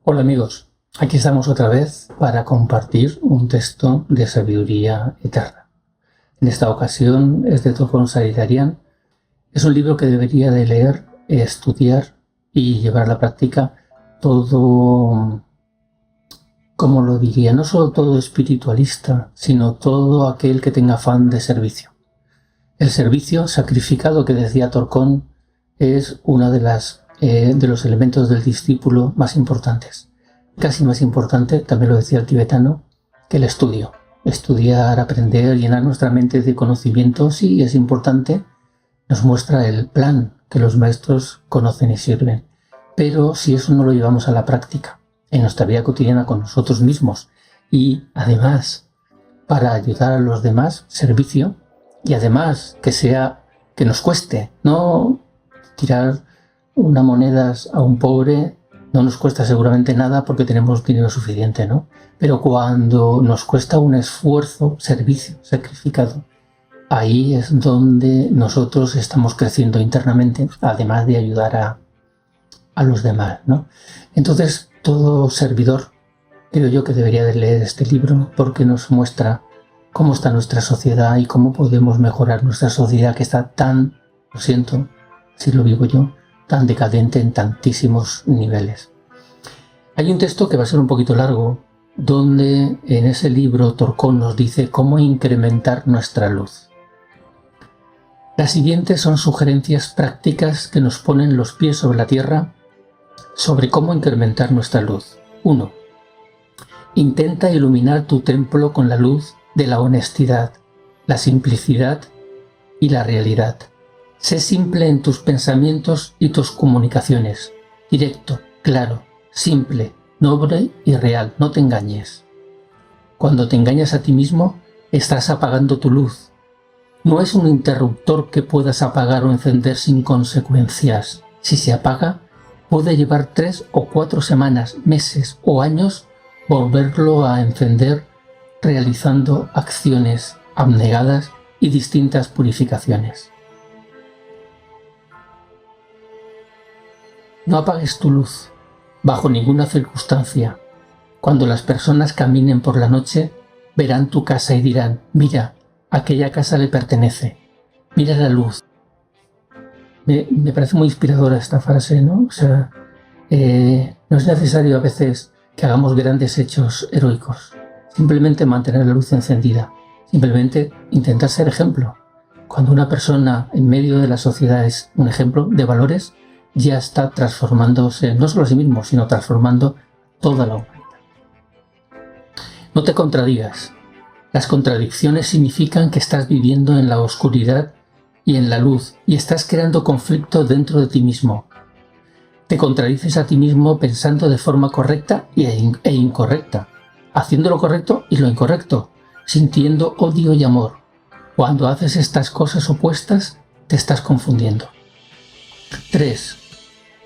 Hola amigos, aquí estamos otra vez para compartir un texto de sabiduría eterna. En esta ocasión es de Torkon Saridarian. Es un libro que debería de leer, estudiar y llevar a la práctica todo, como lo diría, no solo todo espiritualista, sino todo aquel que tenga afán de servicio. El servicio sacrificado que decía Torkon es una de los elementos del discípulo más importantes. Casi más importante, también lo decía el tibetano, que el estudio. Estudiar, aprender, llenar nuestra mente de conocimiento, sí es importante, nos muestra el plan que los maestros conocen y sirven. Pero si eso no lo llevamos a la práctica, en nuestra vida cotidiana con nosotros mismos, y además para ayudar a los demás, servicio, y además que nos cueste, no tirar unas monedas a un pobre no nos cuesta seguramente nada porque tenemos dinero suficiente, ¿no? Pero cuando nos cuesta un esfuerzo, servicio, sacrificado, ahí es donde nosotros estamos creciendo internamente, además de ayudar a los demás, ¿no? Entonces, todo servidor, creo yo que debería de leer este libro porque nos muestra cómo está nuestra sociedad y cómo podemos mejorar nuestra sociedad que está tan, lo siento, si lo vivo yo, tan decadente en tantísimos niveles. Hay un texto que va a ser un poquito largo, donde en ese libro Torkon nos dice cómo incrementar nuestra luz. Las siguientes son sugerencias prácticas que nos ponen los pies sobre la tierra sobre cómo incrementar nuestra luz. 1. Intenta iluminar tu templo con la luz de la honestidad, la simplicidad y la realidad. Sé simple en tus pensamientos y tus comunicaciones. Directo, claro, simple, noble y real. No te engañes. Cuando te engañas a ti mismo, estás apagando tu luz. No es un interruptor que puedas apagar o encender sin consecuencias. Si se apaga, puede llevar 3 o 4 semanas, meses o años volverlo a encender realizando acciones abnegadas y distintas purificaciones. No apagues tu luz, bajo ninguna circunstancia. Cuando las personas caminen por la noche, verán tu casa y dirán, mira, aquella casa le pertenece, mira la luz. Me parece muy inspiradora esta frase, ¿no? O sea, no es necesario a veces que hagamos grandes hechos heroicos, simplemente mantener la luz encendida, simplemente intentar ser ejemplo. Cuando una persona en medio de la sociedad es un ejemplo de valores, ya está transformándose, no solo a sí mismo, sino transformando toda la humanidad. No te contradigas. Las contradicciones significan que estás viviendo en la oscuridad y en la luz, y estás creando conflicto dentro de ti mismo. Te contradices a ti mismo pensando de forma correcta e incorrecta, haciendo lo correcto y lo incorrecto, sintiendo odio y amor. Cuando haces estas cosas opuestas, te estás confundiendo. 3.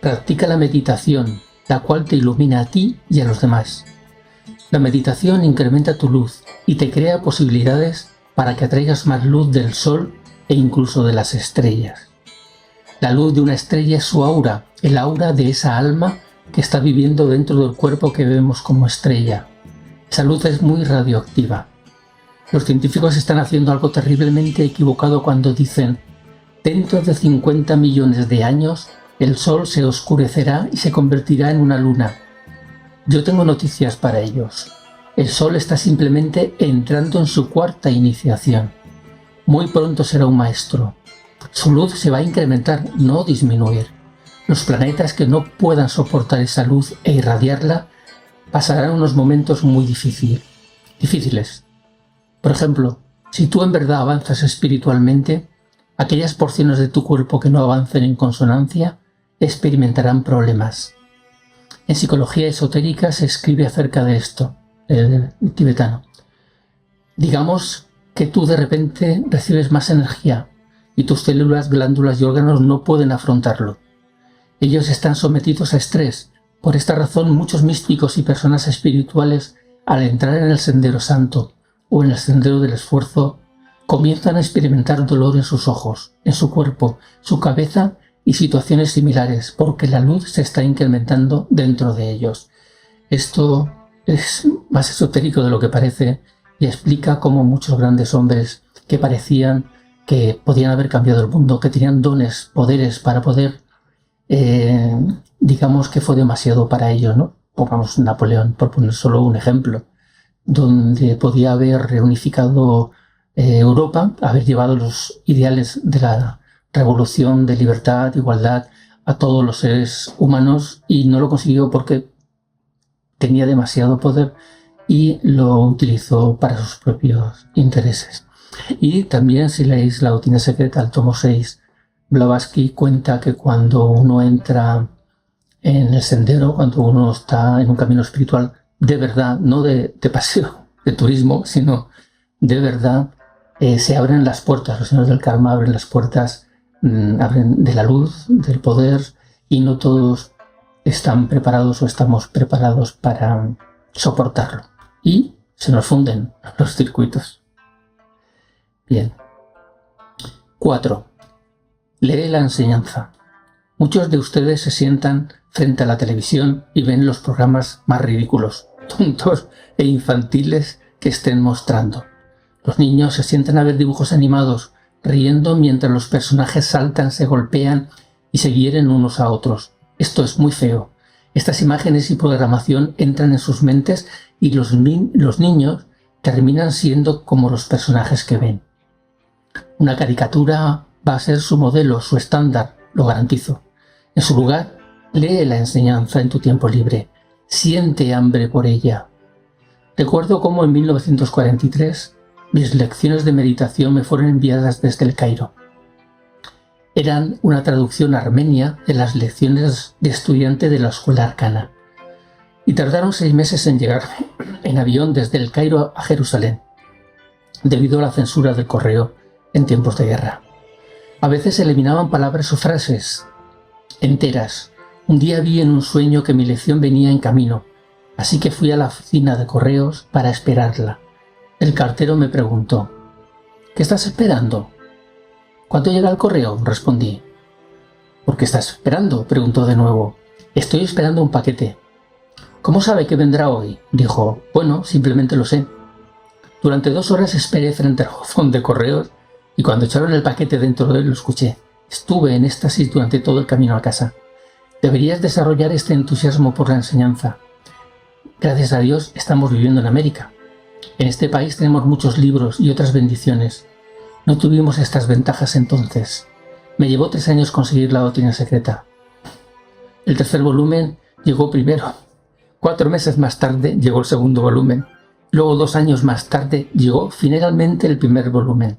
Practica la meditación, la cual te ilumina a ti y a los demás. La meditación incrementa tu luz y te crea posibilidades para que atraigas más luz del sol e incluso de las estrellas. La luz de una estrella es su aura, el aura de esa alma que está viviendo dentro del cuerpo que vemos como estrella. Esa luz es muy radioactiva. Los científicos están haciendo algo terriblemente equivocado cuando dicen: dentro de 50 millones de años, el sol se oscurecerá y se convertirá en una luna. Yo tengo noticias para ellos. El sol está simplemente entrando en su cuarta iniciación. Muy pronto será un maestro. Su luz se va a incrementar, no disminuir. Los planetas que no puedan soportar esa luz e irradiarla pasarán unos momentos muy difíciles. Por ejemplo, si tú en verdad avanzas espiritualmente, aquellas porciones de tu cuerpo que no avancen en consonancia experimentarán problemas. En psicología esotérica se escribe acerca de esto, el tibetano. Digamos que tú de repente recibes más energía y tus células, glándulas y órganos no pueden afrontarlo. Ellos están sometidos a estrés. Por esta razón, muchos místicos y personas espirituales, al entrar en el sendero santo o en el sendero del esfuerzo, comienzan a experimentar dolor en sus ojos, en su cuerpo, su cabeza y situaciones similares, porque la luz se está incrementando dentro de ellos. Esto es más esotérico de lo que parece y explica cómo muchos grandes hombres que parecían que podían haber cambiado el mundo, que tenían dones, poderes para poder, digamos que fue demasiado para ellos, ¿no? Pongamos Napoleón, por poner solo un ejemplo, donde podía haber reunificado Europa, haber llevado los ideales de la revolución, de libertad, de igualdad a todos los seres humanos, y no lo consiguió porque tenía demasiado poder y lo utilizó para sus propios intereses. Y también, si leéis La doctrina secreta, el tomo 6, Blavatsky cuenta que cuando uno entra en el sendero, cuando uno está en un camino espiritual de verdad, no de paseo, de turismo, sino de verdad, se abren las puertas, los señores del karma abren las puertas, abren de la luz, del poder, y no todos están preparados o estamos preparados para soportarlo. Y se nos funden los circuitos. Bien. 4. Lee la enseñanza. Muchos de ustedes se sientan frente a la televisión y ven los programas más ridículos, tontos e infantiles que estén mostrando. Los niños se sientan a ver dibujos animados, riendo mientras los personajes saltan, se golpean y se hieren unos a otros. Esto es muy feo. Estas imágenes y programación entran en sus mentes y los niños terminan siendo como los personajes que ven. Una caricatura va a ser su modelo, su estándar, lo garantizo. En su lugar, lee la enseñanza en tu tiempo libre. Siente hambre por ella. Recuerdo cómo en 1943 mis lecciones de meditación me fueron enviadas desde el Cairo. Eran una traducción armenia de las lecciones de estudiante de la escuela arcana. Y tardaron 6 meses en llegar en avión desde el Cairo a Jerusalén, debido a la censura del correo en tiempos de guerra. A veces se eliminaban palabras o frases enteras. Un día vi en un sueño que mi lección venía en camino, así que fui a la oficina de correos para esperarla. El cartero me preguntó: ¿qué estás esperando? ¿Cuándo llega el correo?, respondí. ¿Por qué estás esperando?, preguntó de nuevo. Estoy esperando un paquete. ¿Cómo sabe que vendrá hoy?, dijo. Bueno, simplemente lo sé. Durante 2 horas esperé frente al buzón de correos y cuando echaron el paquete dentro de él lo escuché. Estuve en éxtasis durante todo el camino a casa. Deberías desarrollar este entusiasmo por la enseñanza. Gracias a Dios estamos viviendo en América. En este país tenemos muchos libros y otras bendiciones. No tuvimos estas ventajas entonces. Me llevó 3 años conseguir La doctrina secreta. El tercer volumen llegó primero. 4 meses más tarde llegó el segundo volumen. Luego 2 años más tarde llegó finalmente el primer volumen.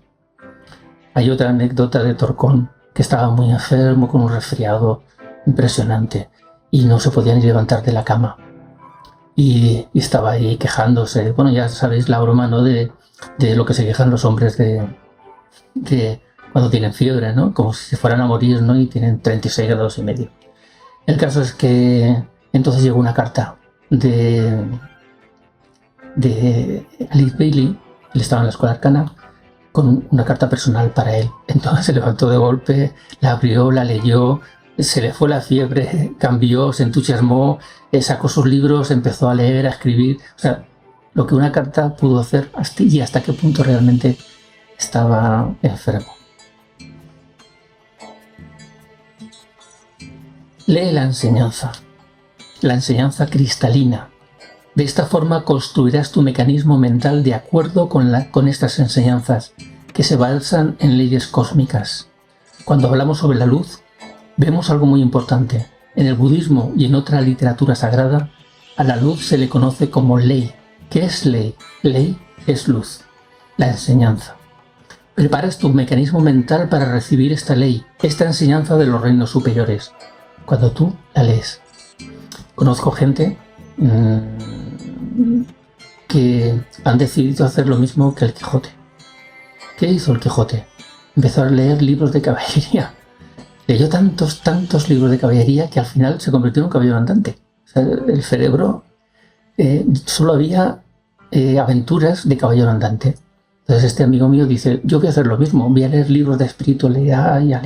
Hay otra anécdota de Torcón, que estaba muy enfermo con un resfriado impresionante y no se podía ni levantar de la cama. Y estaba ahí quejándose. Bueno, ya sabéis la broma, ¿no?, de lo que se quejan los hombres de cuando tienen fiebre, ¿no? Como si se fueran a morir, ¿no? Y tienen 36 grados y medio. El caso es que entonces llegó una carta de Alice Bailey, él estaba en la escuela arcana, con una carta personal para él. Entonces se levantó de golpe, la abrió, la leyó, se le fue la fiebre, cambió, se entusiasmó, sacó sus libros, empezó a leer, a escribir. O sea, lo que una carta pudo hacer y hasta qué punto realmente estaba enfermo. Lee la enseñanza cristalina. De esta forma construirás tu mecanismo mental de acuerdo con estas enseñanzas, que se basan en leyes cósmicas. Cuando hablamos sobre la luz, vemos algo muy importante. En el budismo y en otra literatura sagrada, a la luz se le conoce como ley. ¿Qué es ley? Ley es luz, la enseñanza. Preparas tu mecanismo mental para recibir esta ley, esta enseñanza de los reinos superiores, cuando tú la lees. Conozco gente que han decidido hacer lo mismo que el Quijote. ¿Qué hizo el Quijote? Empezó a leer libros de caballería. Leyó tantos libros de caballería que al final se convirtió en un caballero andante. O sea, el cerebro solo había aventuras de caballero andante. Entonces amigo mío dice: yo voy a hacer lo mismo, voy a leer libros de espiritualidad y a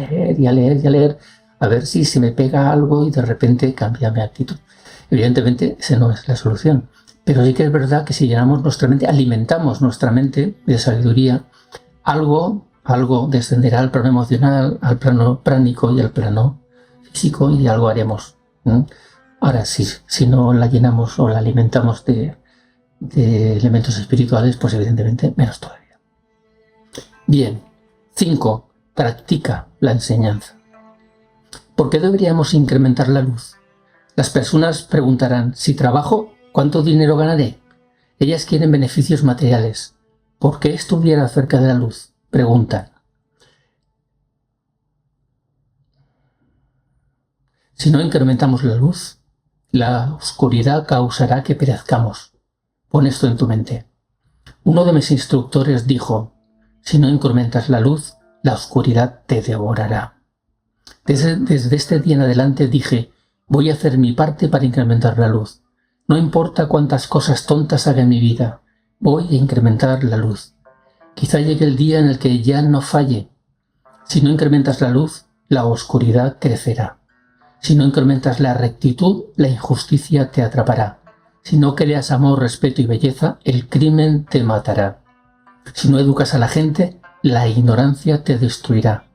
leer, a ver si se me pega algo y de repente cambia mi actitud. Evidentemente, esa no es la solución. Pero sí que es verdad que si llenamos nuestra mente, alimentamos nuestra mente de sabiduría, algo descenderá al plano emocional, al plano pránico y al plano físico y algo haremos. Ahora, si no la llenamos o la alimentamos de elementos espirituales, pues evidentemente menos todavía. Bien. 5. Practica la enseñanza. ¿Por qué deberíamos incrementar la luz? Las personas preguntarán, si trabajo, ¿cuánto dinero ganaré? Ellas quieren beneficios materiales. ¿Por qué estudiar acerca de la luz? Preguntan. Si no incrementamos la luz, la oscuridad causará que perezcamos. Pon esto en tu mente. Uno de mis instructores dijo, si no incrementas la luz, la oscuridad te devorará. Desde este día en adelante dije, voy a hacer mi parte para incrementar la luz. No importa cuántas cosas tontas haga en mi vida, voy a incrementar la luz. Quizá llegue el día en el que ya no falle. Si no incrementas la luz, la oscuridad crecerá. Si no incrementas la rectitud, la injusticia te atrapará. Si no creas amor, respeto y belleza, el crimen te matará. Si no educas a la gente, la ignorancia te destruirá.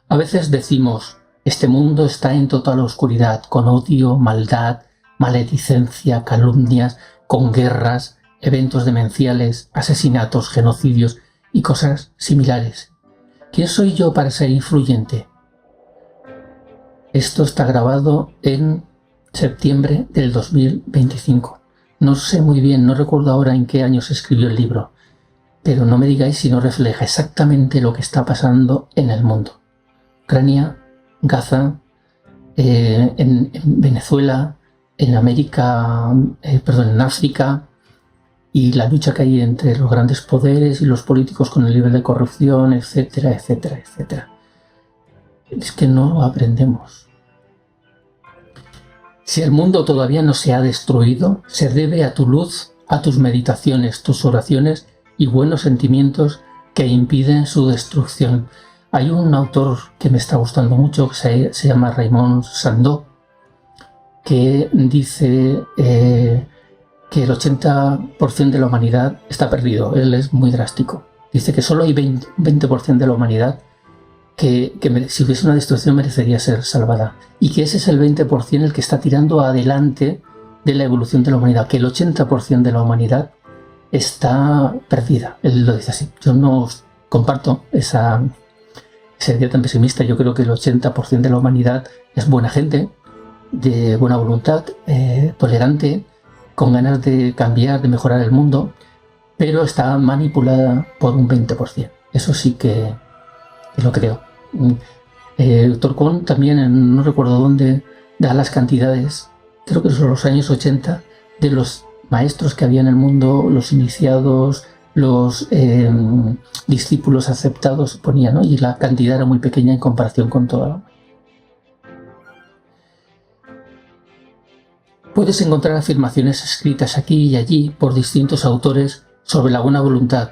A veces decimos, este mundo está en total oscuridad, con odio, maldad, maledicencia, calumnias, con guerras, eventos demenciales, asesinatos, genocidios y cosas similares. ¿Quién soy yo para ser influyente? Esto está grabado en septiembre del 2025. No sé muy bien, no recuerdo ahora en qué año se escribió el libro, pero no me digáis si no refleja exactamente lo que está pasando en el mundo. Ucrania, Gaza, en Venezuela, en América, en África, y la lucha que hay entre los grandes poderes y los políticos con el nivel de corrupción, etcétera, etcétera, etcétera. Es que no aprendemos. Si el mundo todavía no se ha destruido, se debe a tu luz, a tus meditaciones, tus oraciones y buenos sentimientos que impiden su destrucción. Hay un autor que me está gustando mucho, que se llama Raymond Sandó, que dice que el 80% de la humanidad está perdido. Él es muy drástico. Dice que solo hay 20% de la humanidad que si hubiese una destrucción merecería ser salvada. Y que ese es el 20% el que está tirando adelante de la evolución de la humanidad. Que el 80% de la humanidad está perdida. Él lo dice así. Yo no comparto esa idea tan pesimista. Yo creo que el 80% de la humanidad es buena gente, de buena voluntad, tolerante, con ganas de cambiar, de mejorar el mundo, pero está manipulada por un 20%. Eso sí que lo creo. Torcón también, no recuerdo dónde, da las cantidades, creo que son los años 80, de los maestros que había en el mundo, los iniciados, los discípulos aceptados, ponía, ¿no? Y la cantidad era muy pequeña en comparación con toda la. Puedes encontrar afirmaciones escritas aquí y allí por distintos autores sobre la buena voluntad,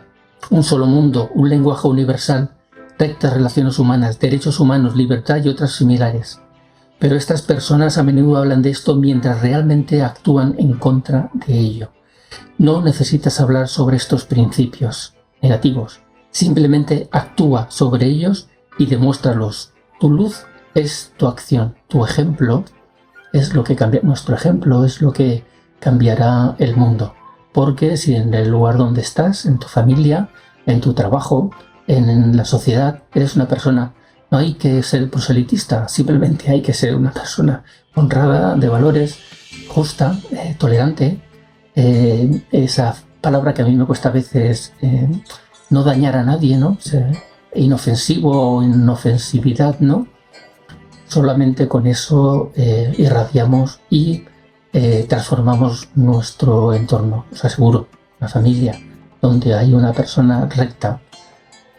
un solo mundo, un lenguaje universal, rectas relaciones humanas, derechos humanos, libertad y otras similares. Pero estas personas a menudo hablan de esto mientras realmente actúan en contra de ello. No necesitas hablar sobre estos principios negativos, simplemente actúa sobre ellos y demuéstralos. Tu luz es tu acción, tu ejemplo es lo que cambia, nuestro ejemplo es lo que cambiará el mundo. Porque si en el lugar donde estás, en tu familia, en tu trabajo, en la sociedad, eres una persona, no hay que ser proselitista, simplemente hay que ser una persona honrada, de valores, justa, tolerante. Esa palabra que a mí me cuesta a veces, no dañar a nadie, ¿no? Inofensivo o inofensividad, ¿no? Solamente con eso irradiamos y transformamos nuestro entorno. Os aseguro, la familia, donde hay una persona recta,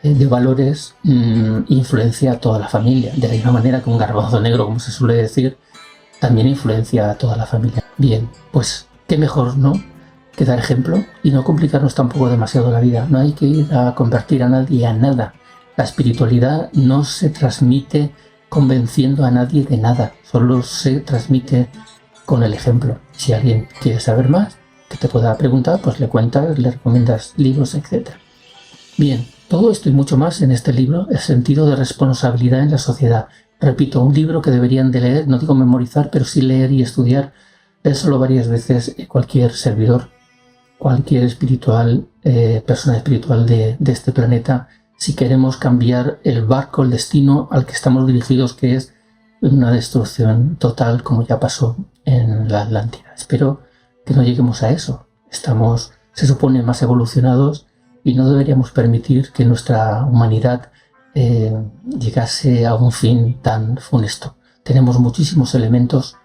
de valores, influencia a toda la familia. De la misma manera que un garbanzo negro, como se suele decir, también influencia a toda la familia. Bien, pues qué mejor, ¿no?, que dar ejemplo y no complicarnos tampoco demasiado la vida. No hay que ir a convertir a nadie a nada. La espiritualidad no se transmite convenciendo a nadie de nada, solo se transmite con el ejemplo. Si alguien quiere saber más, que te pueda preguntar, pues le cuentas, le recomiendas libros, etc. Bien, todo esto y mucho más en este libro, El sentido de responsabilidad en la sociedad. Repito, un libro que deberían de leer, no digo memorizar, pero sí leer y estudiar, leérselo varias veces cualquier servidor, cualquier persona espiritual de este planeta, si queremos cambiar el barco, el destino al que estamos dirigidos, que es una destrucción total, como ya pasó en la Atlántida. Espero que no lleguemos a eso. Estamos, se supone, más evolucionados y no deberíamos permitir que nuestra humanidad llegase a un fin tan funesto. Tenemos muchísimos elementos,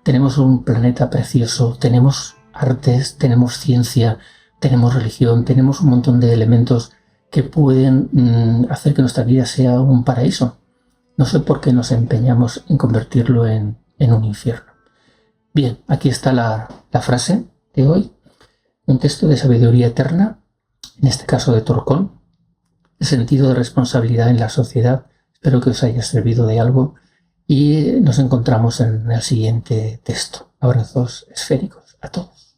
tenemos un planeta precioso, tenemos artes, tenemos ciencia, tenemos religión, tenemos un montón de elementos que pueden hacer que nuestra vida sea un paraíso. No sé por qué nos empeñamos en convertirlo en un infierno. Bien, aquí está la frase de hoy, un texto de sabiduría eterna, en este caso de Torcón, el sentido de responsabilidad en la sociedad. Espero que os haya servido de algo y nos encontramos en el siguiente texto. Abrazos esféricos a todos.